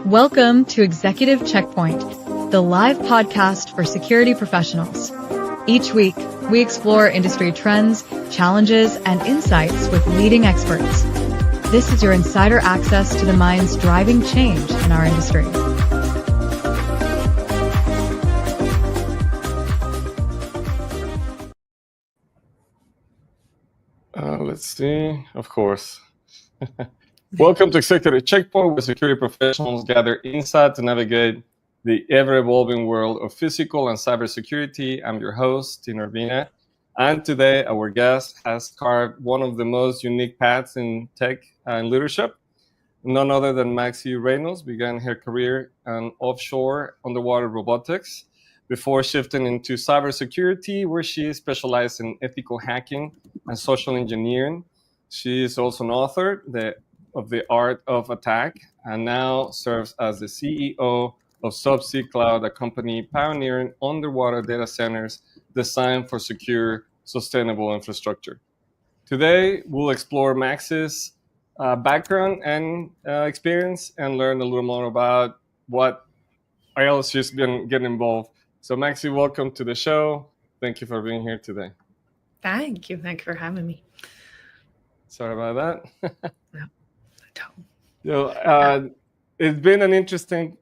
Welcome to Executive Checkpoint, the live podcast for security professionals. Each week, we explore industry trends, challenges, and insights with leading experts. This is your insider access to the minds driving change in our industry. Let's see, of course. Welcome to Executive Checkpoint, where security professionals gather insight to navigate the ever-evolving world of physical and cybersecurity. I'm your host, Tino Urbina, and today our guest has carved one of the most unique paths in tech and leadership. None other than Maxie Reynolds began her career in offshore underwater robotics before shifting into cybersecurity, where she specialized in ethical hacking and social engineering. She is also an author of The Art of Attack, and now serves as the CEO of Subsea Cloud, a company pioneering underwater data centers designed for secure, sustainable infrastructure. Today, we'll explore Max's background and experience and learn a little more about what else she's been getting involved. So Maxie, welcome to the show. Thank you for being here today. Thank you. Thank you for having me. Sorry about that. No. So, it's been an interesting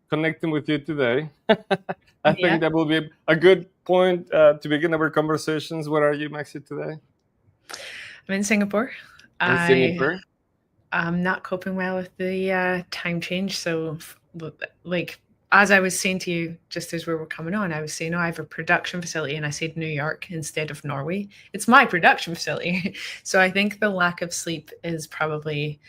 connecting with you today. I think that will be a good point to begin our conversations. Where are you, Maxie, today? I'm in Singapore. Singapore? I'm not coping well with the time change. So, as I was saying to you, just as we were coming on, I was saying, I have a production facility, and I said New York instead of Norway. It's my production facility. So I think the lack of sleep is probably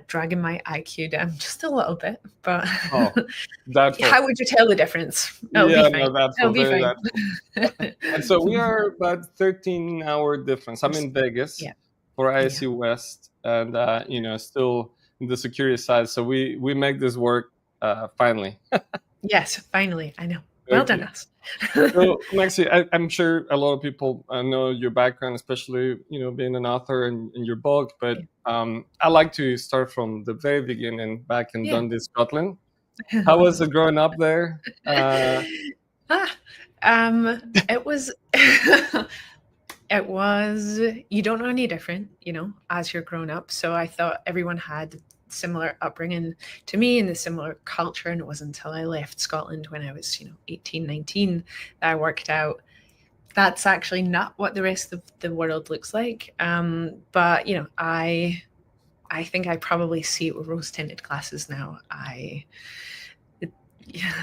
dragging my IQ down just a little bit. But how would you tell the difference? It'll be fine. And so we are about 13-hour difference. I'm in Vegas for ISC West, and still in the security side. So we make this work. Finally. Yes, finally. I know. Well done, us. So, Maxie, I'm sure a lot of people know your background, especially being an author in your book. But I like to start from the very beginning, back in Dundee, Scotland. How was it growing up there? It was. It was. You don't know any different, as you're growing up. So I thought everyone had similar upbringing to me and the similar culture, and it wasn't until I left Scotland when I was 18, 19 that I worked out that's actually not what the rest of the world looks like. But I think I probably see it with rose-tinted glasses now.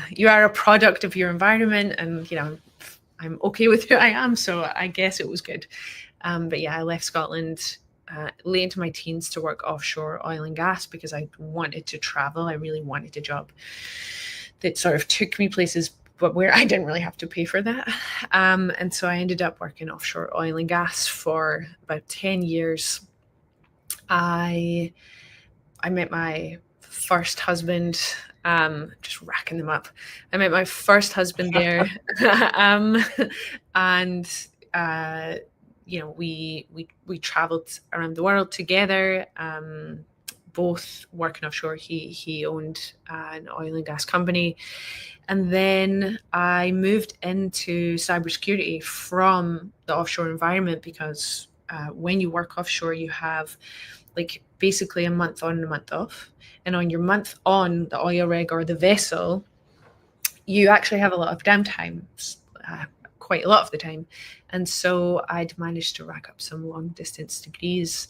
You are a product of your environment, and I'm okay with who I am, so I guess it was good. But I left Scotland late into my teens to work offshore oil and gas because I wanted to travel. I really wanted a job that sort of took me places, but where I didn't really have to pay for that. And so I ended up working offshore oil and gas for about 10 years. I met my first husband, just racking them up. I met my first husband there. We traveled around the world together, both working offshore. He owned an oil and gas company. And then I moved into cybersecurity from the offshore environment because when you work offshore, you have basically a month on and a month off. And on your month on the oil rig or the vessel, you actually have a lot of downtime, quite a lot of the time. And so I'd managed to rack up some long distance degrees.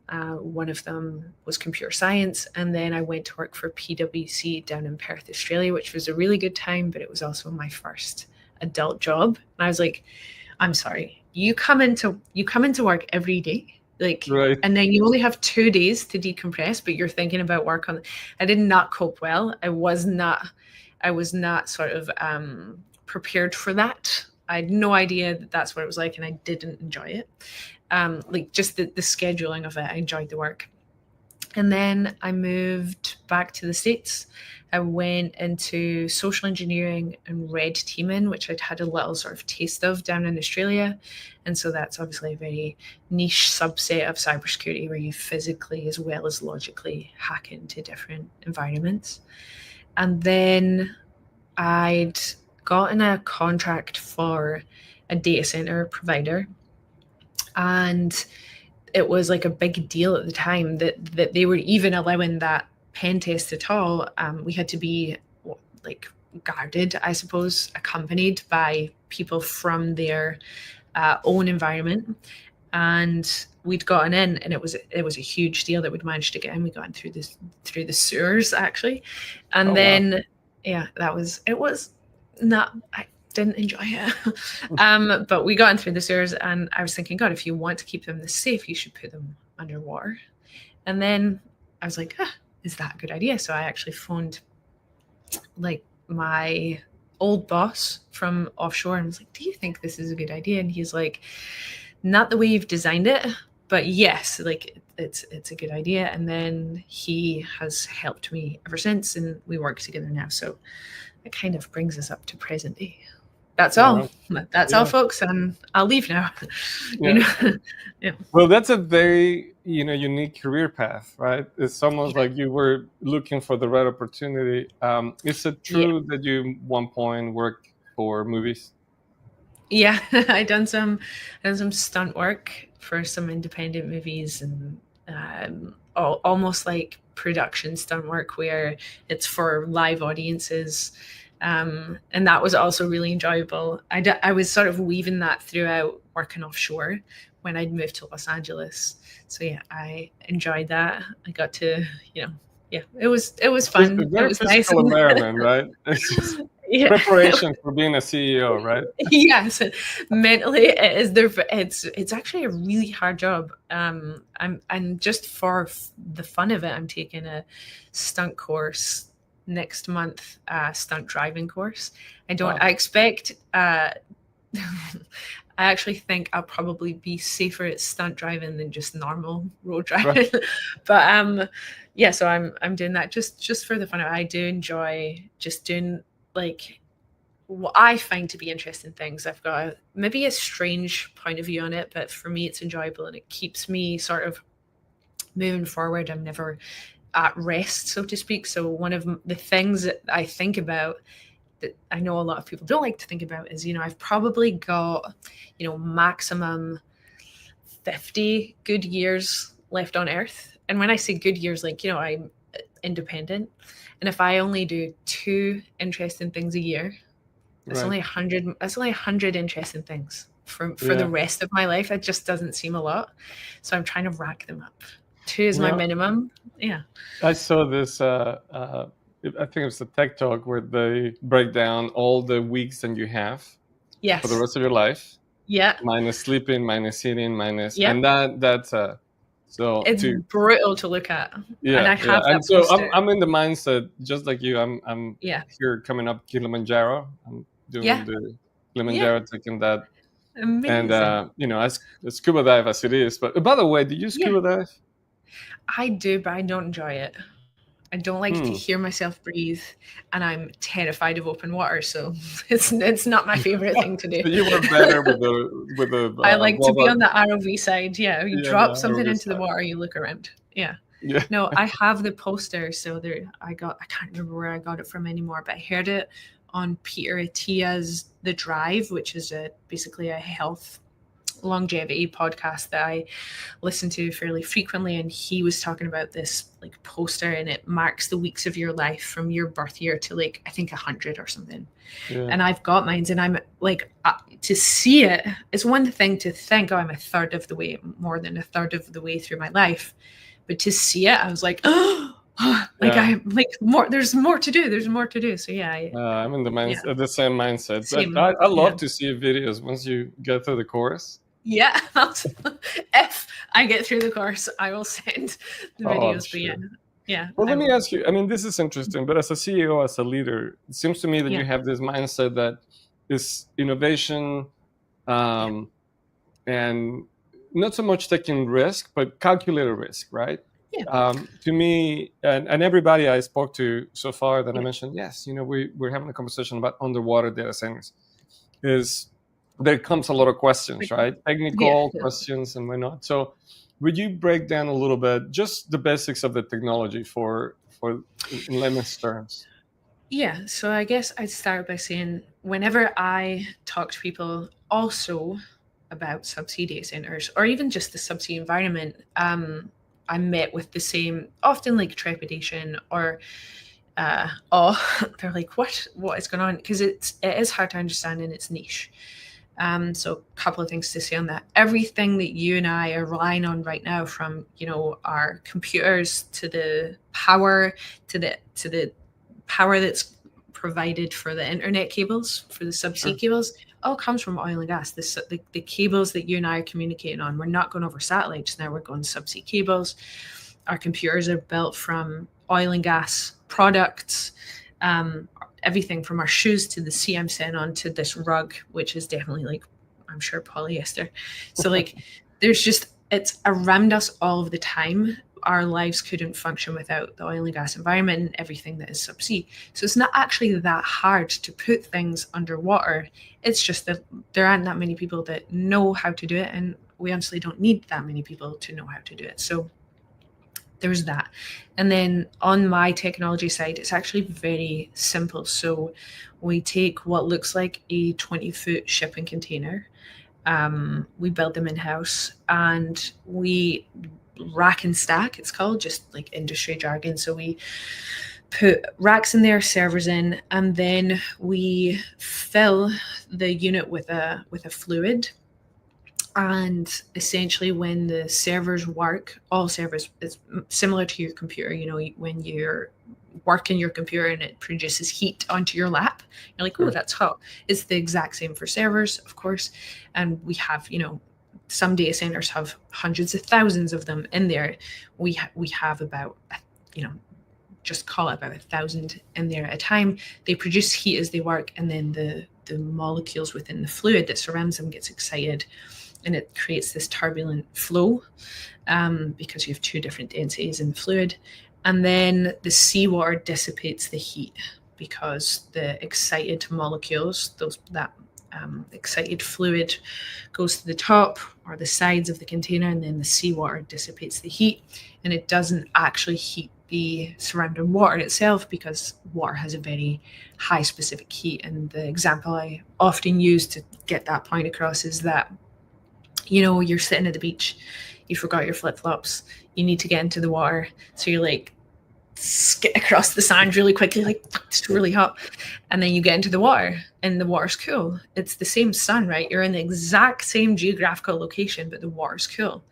One of them was computer science. And then I went to work for PwC down in Perth, Australia, which was a really good time, but it was also my first adult job. And I was like, I'm sorry, you come into work every day. Right. And then you only have 2 days to decompress, but you're thinking about work on. I did not cope well. I was not sort of prepared for that. I had no idea that that's what it was like, and I didn't enjoy it. Just the scheduling of it, I enjoyed the work. And then I moved back to the States. I went into social engineering and red teaming, which I'd had a little sort of taste of down in Australia. And so that's obviously a very niche subset of cybersecurity where you physically as well as logically hack into different environments. And then I'd gotten a contract for a data center provider. And it was like a big deal at the time that they were even allowing that pen test at all. We had to be like guarded, I suppose, accompanied by people from their own environment. And we'd gotten in, and it was a huge deal that we'd managed to get in. We got in through the sewers actually, and then wow. Yeah, it was not. I didn't enjoy it, but we got in through the sewers, and I was thinking, God, if you want to keep them this safe, you should put them underwater. And then I was like, is that a good idea? So I actually phoned like my old boss from offshore and was like, do you think this is a good idea? And he's like, not the way you've designed it, but yes, like it's a good idea. And then he has helped me ever since, and we work together now. So it kind of brings us up to present day. That's all. That's all, folks. And I'll leave now. You know? Yeah. Well, that's a very unique career path, right? It's almost like you were looking for the right opportunity. Is it true that you at one point worked for movies? Yeah, I done some stunt work for some independent movies, and almost like production stunt work where it's for live audiences. And that was also really enjoyable. I was sort of weaving that throughout working offshore when I'd moved to Los Angeles. So yeah, I enjoyed that. I got to, it was fun. It's a very physical environment, right? It's just preparation for being a CEO, right? Yes, mentally it is. It's actually a really hard job. I'm just for the fun of it, I'm taking a stunt course next month, stunt driving course. I expect I actually think I'll probably be safer at stunt driving than just normal road driving. Right. But yeah, so I'm doing that just for the fun of it. I do enjoy just doing like what I find to be interesting things. I've got maybe a strange point of view on it, but for me it's enjoyable and it keeps me sort of moving forward. I'm never at rest, so to speak. So one of the things that I think about that I know a lot of people don't like to think about is, I've probably got, maximum 50 good years left on Earth. And when I say good years, like, I'm independent. And if I only do 2 interesting things a year, that's only 100. That's only 100 interesting things for the rest of my life. It just doesn't seem a lot. So I'm trying to rack them up. 2 is my minimum. Yeah. I saw this. I think it's a tech talk where they break down all the weeks that you have for the rest of your life. Yeah. Minus sleeping, minus eating, minus, and that's so it's brutal to look at. Yeah. And I have that. And so I'm in the mindset, just like you. I'm here coming up Kilimanjaro. I'm doing the Kilimanjaro, taking that. Amazing. And I scuba dive as it is. But by the way, do you scuba dive? I do, but I don't enjoy it. I don't like to hear myself breathe, and I'm terrified of open water. So it's not my favorite thing to do. You were better with the. I like to be on the ROV side. Yeah, you drop something into the water, you look around. Yeah. No, I have the poster. So I can't remember where I got it from anymore, but I heard it on Peter Attia's The Drive, which is basically a health longevity podcast that I listen to fairly frequently, and he was talking about this like poster, and it marks the weeks of your life from your birth year to like I think 100 or something. And I've got mine, and I'm like to see it. It's one thing to think, I'm more than a third of the way through my life, but to see it, I was like, I'm like more. There's more to do. So I'm in the same mindset. But I love to see videos once you get through the course. Yeah, if I get through the course, I will send the videos. Sure. Well, let me ask you. I mean, this is interesting. But as a CEO, as a leader, it seems to me that you have this mindset that is innovation, and not so much taking risk, but calculated risk, right? To me, and everybody I spoke to so far that I Yeah. mentioned, yes, we're having a conversation about underwater data centers. There comes a lot of questions, right? Technical questions and whatnot. So, would you break down a little bit just the basics of the technology for in layman's terms? Yeah, so I guess I'd start by saying whenever I talk to people also about subsea data centers or even just the subsea environment, I'm met with the same, often like trepidation or awe. They're like, what is going on? Because it is hard to understand and it's niche. So a couple of things to say on that. Everything that you and I are relying on right now, from our computers to the power to the power that's provided for the internet cables, for the subsea cables, all comes from oil and gas. The cables that you and I are communicating on, we're not going over satellites now, we're going subsea cables. Our computers are built from oil and gas products. Everything from our shoes to the sea I'm sitting on to this rug, which is definitely like, I'm sure, polyester. So like it's around us all of the time. Our lives couldn't function without the oil and gas environment and everything that is subsea. So it's not actually that hard to put things underwater. It's just that there aren't that many people that know how to do it, and we honestly don't need that many people to know how to do it. So there's that. And then on my technology side, it's actually very simple. So we take what looks like a 20-foot shipping container. We build them in-house and we rack and stack, it's called, just like industry jargon. So we put racks in there, servers in, and then we fill the unit with a fluid. And essentially when the servers work, all servers, is similar to your computer. When you're working your computer and it produces heat onto your lap, you're like, oh, that's hot. It's the exact same for servers, of course. And we have, some data centers have hundreds of thousands of them in there. We have about, just call it about 1,000 in there at a time. They produce heat as they work, and then the molecules within the fluid that surrounds them gets excited, and it creates this turbulent flow because you have two different densities in the fluid. And then the seawater dissipates the heat because the excited molecules, that excited fluid, goes to the top or the sides of the container, and then the seawater dissipates the heat. And it doesn't actually heat the surrounding water itself because water has a very high specific heat. And the example I often use to get that point across is that, you're sitting at the beach, you forgot your flip-flops, you need to get into the water. So you're like, skid across the sand really quickly, like it's really hot. And then you get into the water and the water's cool. It's the same sun, right? You're in the exact same geographical location, but the water's cool.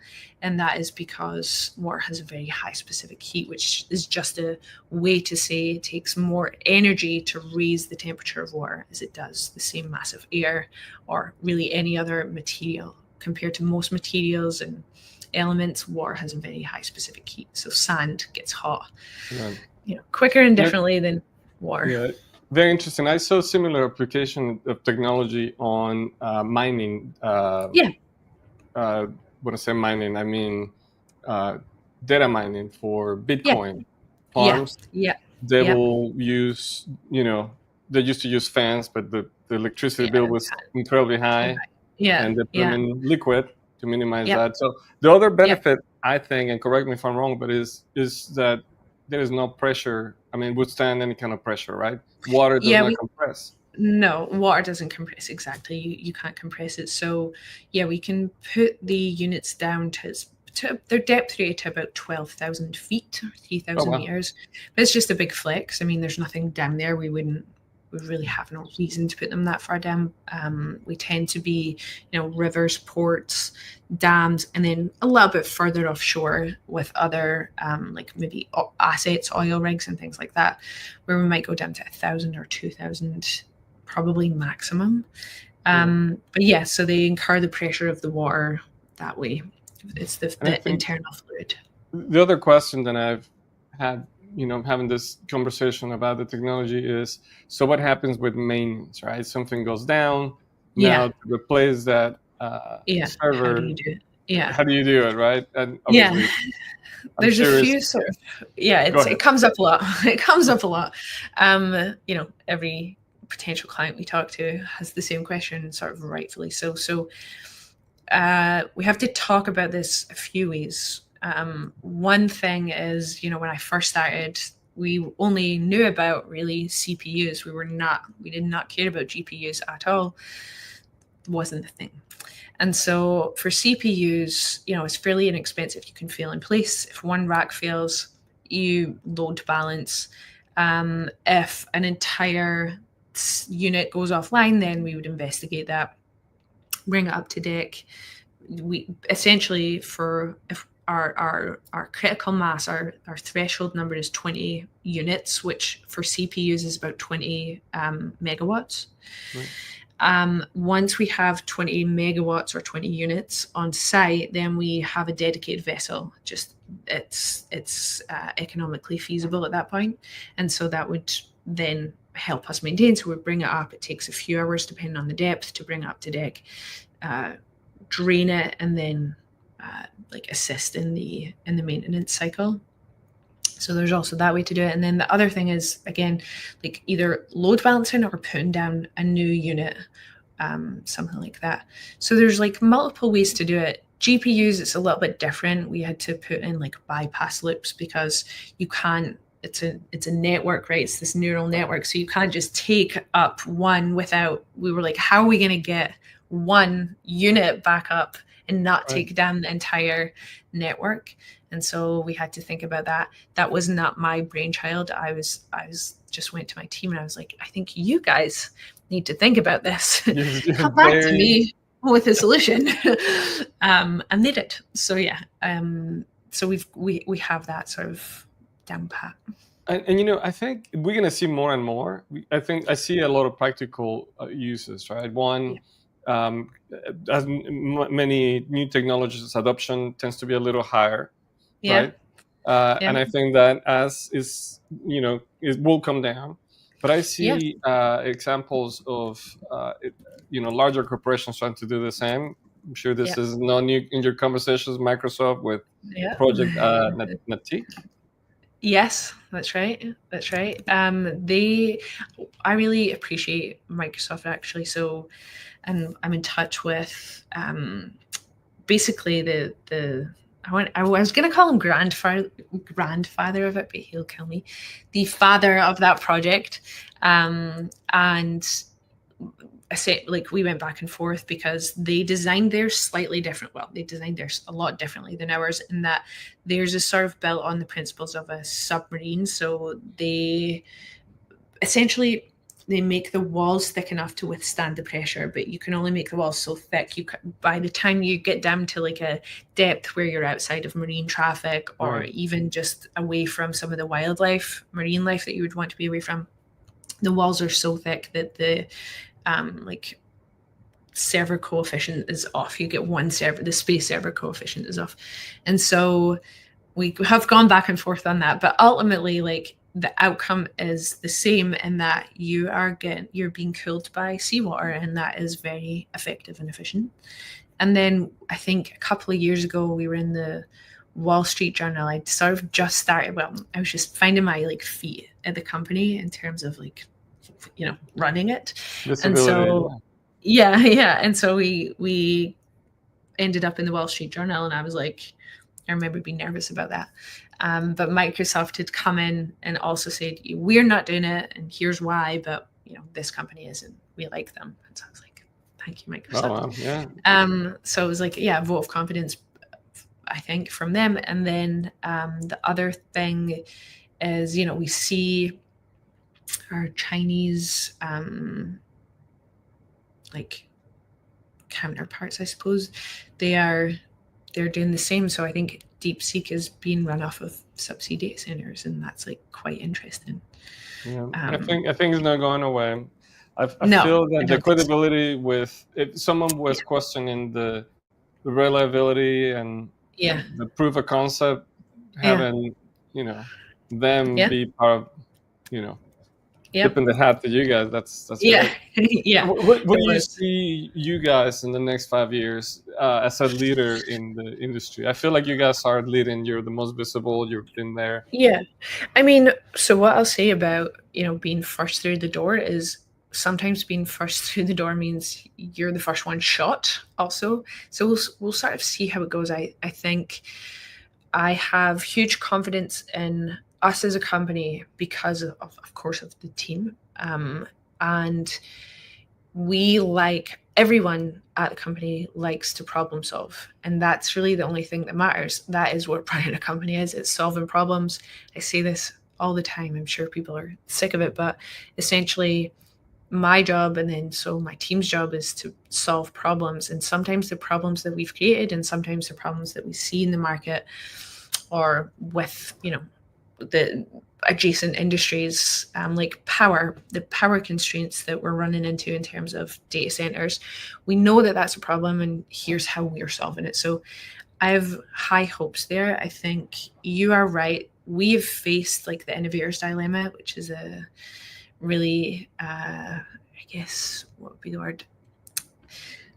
And that is because water has a very high specific heat, which is just a way to say it takes more energy to raise the temperature of water as it does the same mass of air or really any other material. Compared to most materials and elements, water has a very high specific heat. So sand gets hot, quicker and differently than water. Yeah, very interesting. I saw a similar application of technology on mining. When I say mining, I mean data mining for Bitcoin farms. They will use, they used to use fans, but the electricity bill was incredibly high. And they put them in liquid to minimize that. So the other benefit, I think, and correct me if I'm wrong, but is that there is no pressure. I mean, withstand any kind of pressure, right? Water does not compress. No, water doesn't compress. Exactly. You can't compress it. So we can put the units down to their depth rate to about 12,000 feet, 3,000 meters. But it's just a big flex. I mean, there's nothing down there. We really have no reason to put them that far down. We tend to be, rivers, ports, dams, and then a little bit further offshore with other, like maybe assets, oil rigs and things like that, where we might go down to 1,000 or 2,000, probably maximum. But so they incur the pressure of the water that way. It's the internal fluid. The other question that I've had, having this conversation about the technology is, so what happens with maintenance, right? Something goes down. Now to replace that server, Yeah. how do you do it, right? And Yeah. obviously, I'm There's a curious. few sort of, yeah, Go ahead. it comes up a lot. It comes up a lot. You know, every potential client we talk to has the same question, sort of rightfully so. So we have to talk about this a few ways. One thing is, you know, when I first started, we only knew about really CPUs. We did not care about GPUs at all. It wasn't the thing. And so for CPUs, you know, it's fairly inexpensive. You can fail in place. If one rack fails, you load balance. If an entire unit goes offline, then we would investigate that, bring it up to deck. We essentially, for if our critical mass, our threshold number is 20 units, which for CPUs is about 20 megawatts. Right. Once we have 20 megawatts or 20 units on site, then we have a dedicated vessel. Just it's economically feasible at that point, and so that would then help us maintain. So we bring it up. It takes a few hours, depending on the depth, to bring it up to deck, drain it, and then like assist in the maintenance cycle. So there's also that way to do it. And then the other thing is, again, like either load balancing or putting down a new unit, something like that. So there's like multiple ways to do it. GPUs, it's a little bit different. We had to put in like bypass loops because you can't, it's a network, right? It's this neural network. So you can't just take up one without, we were like, how are we going to get one unit back up and not take down the entire network? And so we had to think about that. That was not my brainchild. I was just went to my team and I was like, I think you guys need to think about this. Come back to me with a solution. And they did. So yeah. So we have that sort of down pat. And you know, I think we're going to see more and more. I think I see a lot of practical uses, right? One, as many new technologies, adoption tends to be a little higher. Yeah. Right. And I think that as is, you know, it will come down. But I see examples of, you know, larger corporations trying to do the same. I'm sure this is not new in your conversations, Microsoft with Project Natik. Yes, that's right. That's right. I really appreciate Microsoft actually. So, and I'm in touch with basically I was going to call him grandfather of it, but he'll kill me. The father of that project. And I say, like, we went back and forth because they designed theirs slightly different. Well, they designed theirs a lot differently than ours in that theirs is sort of built on the principles of a submarine. So they essentially, they make the walls thick enough to withstand the pressure, but you can only make the walls so thick. By the time you get down to like a depth where you're outside of marine traffic or even just away from some of the wildlife, marine life that you would want to be away from, the walls are so thick that the like server coefficient is off. You get one server, the space server coefficient is off. And so we have gone back and forth on that, but ultimately, like, the outcome is the same in that you're being cooled by seawater, and that is very effective and efficient. And then I think a couple of years ago, we were in the Wall Street Journal. I sort of just started, well, I was just finding my like feet at the company in terms of like, you know, running it. And so, and so we ended up in the Wall Street Journal, and I was like, I remember being nervous about that. But Microsoft had come in and also said, we're not doing it, and here's why, but, you know, this company is, and we like them. And so I was like, thank you, Microsoft. So it was like, a vote of confidence, I think, from them. And then the other thing is, you know, we see our Chinese like counterparts, I suppose, they're doing the same. So I think DeepSeek is being run off of subsea data centers, and that's like quite interesting. I think it's not going away. I feel that the credibility with, if someone was questioning the reliability and the proof of concept, having you know them be part of, you know, Yep. tipping the hat to you guys. That's Yeah. great. Yeah. What It do you was. see you guys in the next 5 years as a leader in the industry? I feel like you guys are leading. You're the most visible. You've been there. Yeah. I mean, so what I'll say about, being first through the door is sometimes being first through the door means you're the first one shot also. So we'll sort of see how it goes. I think I have huge confidence in us as a company because of course, of the team. And everyone at the company likes to problem solve. And that's really the only thing that matters. That is what running a company is. It's solving problems. I say this all the time. I'm sure people are sick of it, but essentially my job, and then so my team's job, is to solve problems. And sometimes the problems that we've created, and sometimes the problems that we see in the market, or with, the adjacent industries, like the power constraints that we're running into in terms of data centers. We know that that's a problem, and here's how we're solving it. So I have high hopes there. I think you are right. We've faced like the innovator's dilemma, which is a really, I guess, what would be the word?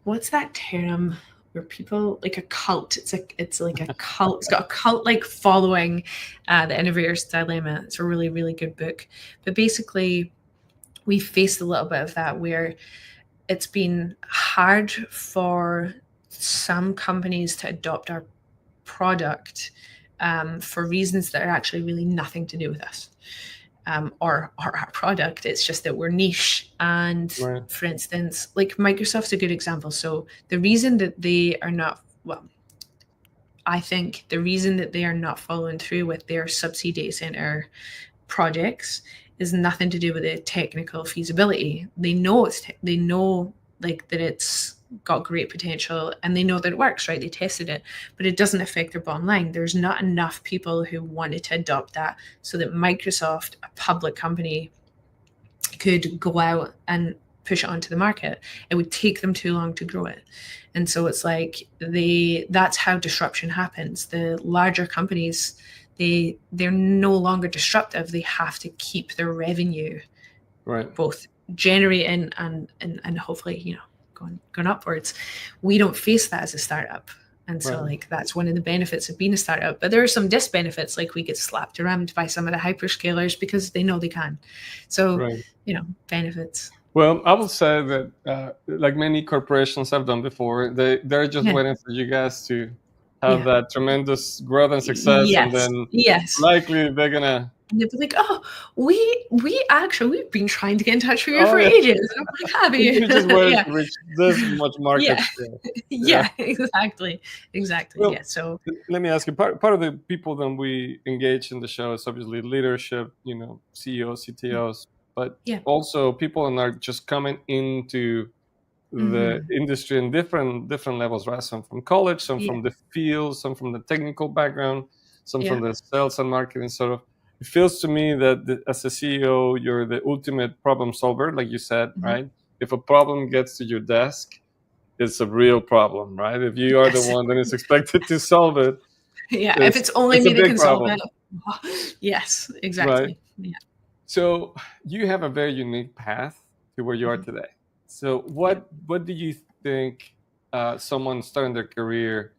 What's that term where people, like a cult? It's like a cult. It's got a cult-like following. The Innovator's Dilemma. It's a really, really good book. But basically, we faced a little bit of that where it's been hard for some companies to adopt our product for reasons that are actually really nothing to do with us. Or our product. It's just that we're niche. And Right. for instance, like Microsoft's a good example. So the reason that they are not, I think the reason that they are not following through with their subsea data center projects is nothing to do with the technical feasibility. They know like that it's got great potential, and they know that it works, right? They tested it, but it doesn't affect their bottom line. There's not enough people who wanted to adopt that so that Microsoft, a public company, could go out and push it onto the market. It would take them too long to grow it. And so it's like that's how disruption happens. The larger companies, they're no longer disruptive. They have to keep their revenue Right. both generating and hopefully, going upwards. We don't face that as a startup. And so like that's one of the benefits of being a startup. But there are some disbenefits, like we get slapped around by some of the hyperscalers because they know they can. So, benefits. Well, I will say that like many corporations have done before, they're just waiting for you guys to have that tremendous growth and success, and then likely they're gonna. And they'd be like, "Oh, we've been trying to get in touch with you for ages." And I'm like, "Have you?" You just wanted to reach this much market share. Yeah, exactly. Well, Yeah. So let me ask you, part of the people that we engage in the show is obviously leadership, CEOs, CTOs, but also people that are just coming into the industry in different levels, right? Some from college, some from the field, some from the technical background, some from the sales and marketing sort of. It feels to me that as a CEO, you're the ultimate problem solver, like you said, right? If a problem gets to your desk, it's a real problem, right? If you are the one that is expected to solve it, if it's only me that can solve it. Yes, exactly. Right? Yeah. So you have a very unique path to where you are today. So what do you think someone starting their career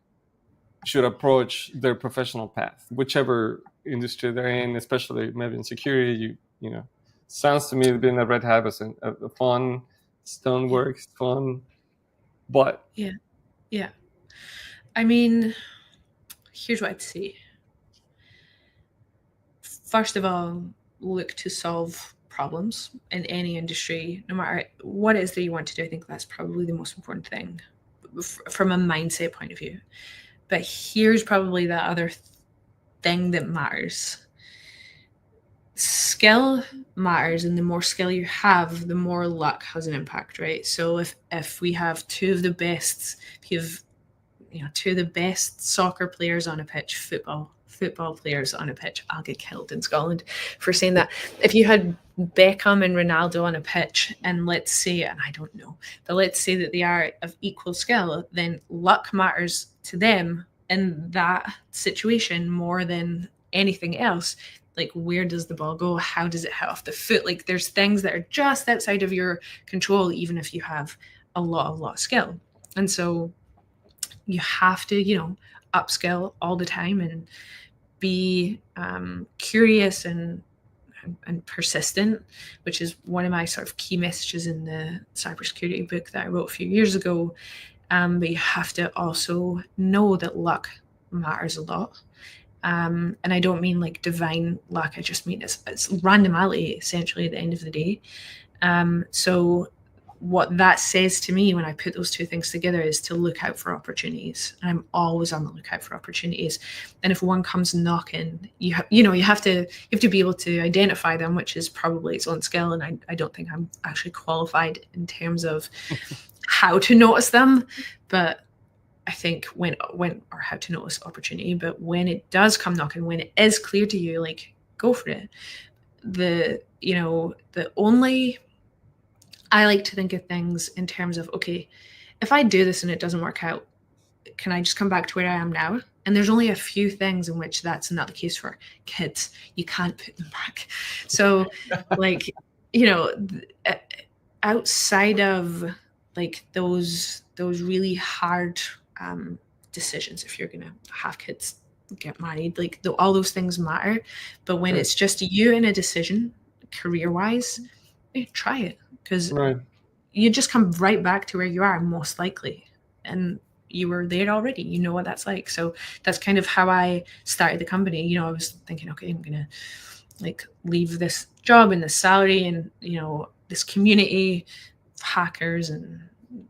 should approach their professional path, whichever industry they're in, especially maybe in security? Sounds to me being a Red Hat was a fun, Stoneworks, fun, but yeah. I mean, here's what I'd say. First of all, look to solve problems in any industry, no matter what it is that you want to do. I think that's probably the most important thing from a mindset point of view. But here's probably the other thing that matters. Skill matters, and the more skill you have, the more luck has an impact, right? So if we have two of the best soccer players on a pitch, football players on a pitch, I'll get killed in Scotland for saying that. If you had Beckham and Ronaldo on a pitch, and let's say, and I don't know, but let's say that they are of equal skill, then luck matters to them in that situation more than anything else, Like, where does the ball go? How does it hit off the foot? Like, there's things that are just outside of your control, even if you have a lot of skill. And so you have to, upskill all the time and be curious and persistent, which is one of my sort of key messages in the cybersecurity book that I wrote a few years ago. But you have to also know that luck matters a lot. And I don't mean like divine luck. I just mean it's randomly, essentially, at the end of the day. So what that says to me when I put those two things together is to look out for opportunities. And I'm always on the lookout for opportunities. And if one comes knocking, you have to be able to identify them, which is probably its own skill. And I don't think I'm actually qualified in terms of how to notice them, but I think when or how to notice opportunity. But when it does come knocking, when it is clear to you, like, go for it. I like to think of things in terms of, okay, if I do this and it doesn't work out, can I just come back to where I am now? And there's only a few things in which that's not the case for. Kids. You can't put them back. So like, outside of like those really hard decisions, if you're going to have kids, get married, like all those things matter. But when it's just you in a decision, career-wise, try it. Because you just come right back to where you are, most likely. And you were there already. You know what that's like. So that's kind of how I started the company. I was thinking, okay, I'm going to like leave this job and this salary and, this community of hackers and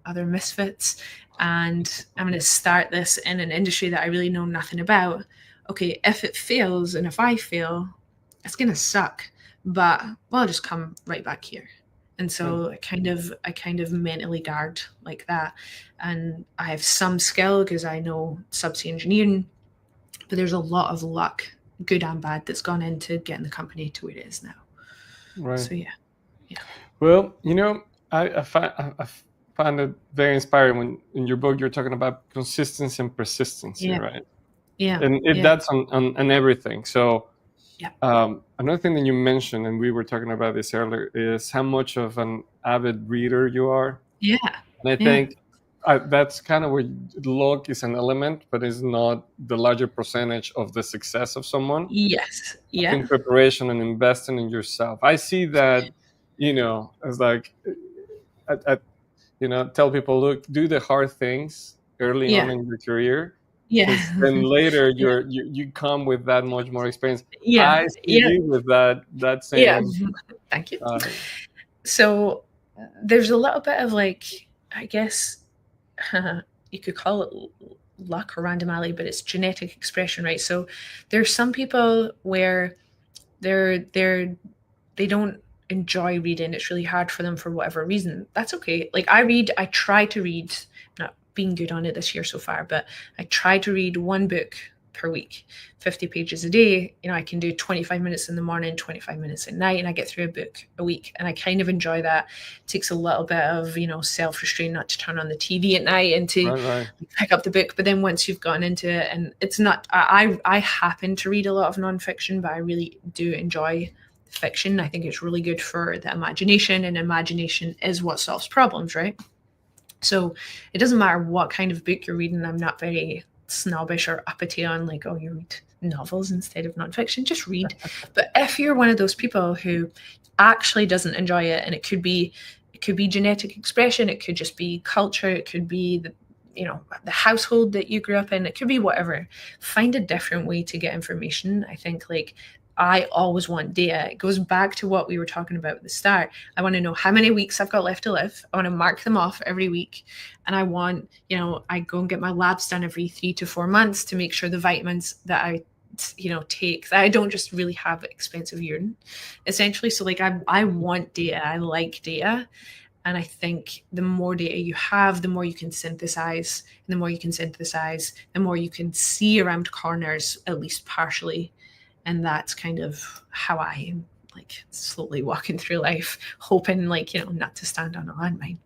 other misfits. And I'm going to start this in an industry that I really know nothing about. Okay, if it fails and if I fail, it's going to suck. But I'll just come right back here. And so I kind of mentally guard like that. And I have some skill because I know subsea engineering, but there's a lot of luck, good and bad, that's gone into getting the company to where it is now. Right. So yeah. Well, I find it very inspiring when in your book you're talking about consistency and persistence, right? Yeah. And that's on everything. So another thing that you mentioned, and we were talking about this earlier, is how much of an avid reader you are. Yeah. And I think that's kind of where luck is an element, but it's not the larger percentage of the success of someone. Yes. Yeah. In preparation and investing in yourself. I see that, as like, tell people, look, do the hard things early on in your career. Yeah. Then later you come with that much more experience. Yeah. I see you with that same. Yeah. Thank you. So there's a little bit of like, I guess you could call it luck or randomly, but it's genetic expression, right? So there's some people where they don't enjoy reading. It's really hard for them for whatever reason. That's okay. Like I try to read, not being good on it this year so far, but I try to read one book per week, 50 pages a day. I can do 25 minutes in the morning, 25 minutes at night, and I get through a book a week. And I kind of enjoy that. It takes a little bit of, self-restraint not to turn on the TV at night and to pick up the book. But then once you've gotten into it, and it's not, I happen to read a lot of nonfiction, but I really do enjoy fiction. I think it's really good for the imagination, and imagination is what solves problems, right? So it doesn't matter what kind of book you're reading. I'm not very snobbish or uppity on like, oh, you read novels instead of nonfiction. Just read. But if you're one of those people who actually doesn't enjoy it, and it could be genetic expression, it could just be culture, it could be the household that you grew up in, it could be whatever. Find a different way to get information. I think like I always want data. It goes back to what we were talking about at the start. I want to know how many weeks I've got left to live. I want to mark them off every week. And I want, I go and get my labs done every 3 to 4 months to make sure the vitamins that I, take, that I don't just really have expensive urine, essentially. So like I want data. I like data. And I think the more data you have, the more you can synthesize. And the more you can synthesize, the more you can see around corners, at least partially. And that's kind of how I like slowly walking through life, hoping like, not to stand on a landmine.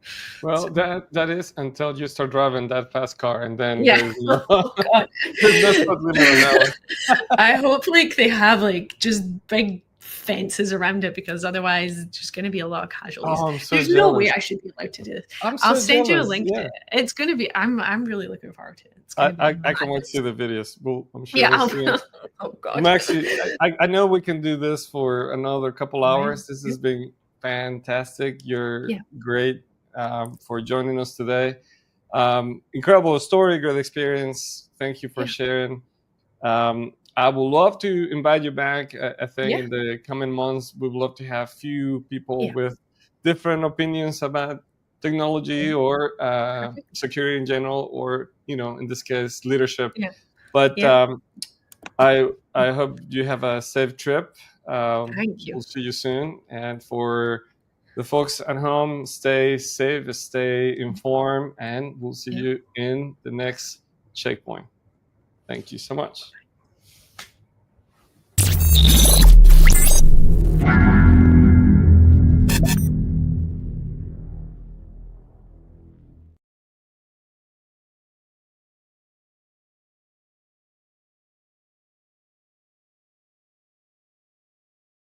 Well, So, that is until you start driving that fast car, and then yeah. there's no, Oh God. there's no spot limit on that one. I hope like they have like just big fences around it, because otherwise it's just going to be a lot of casualties. Oh, I'm so There's no way jealous. I should be allowed to do this. I'm so I'll send you a jealous, link yeah. to it. It's going to be, I'm really looking forward to it. It's going to be I can wait to see the videos. I'm sure Yeah. we'll see it. Oh God. Maxie, I know we can do this for another couple hours. Right. This has been fantastic. You're Yeah. great for joining us today. Incredible story, great experience. Thank you for sharing. I would love to invite you back. I think in the coming months, we would love to have few people with different opinions about technology or security in general, or, in this case, leadership. Yeah. But I hope you have a safe trip. Thank you. We'll see you soon. And for the folks at home, stay safe, stay informed, and we'll see you in the next checkpoint. Thank you so much.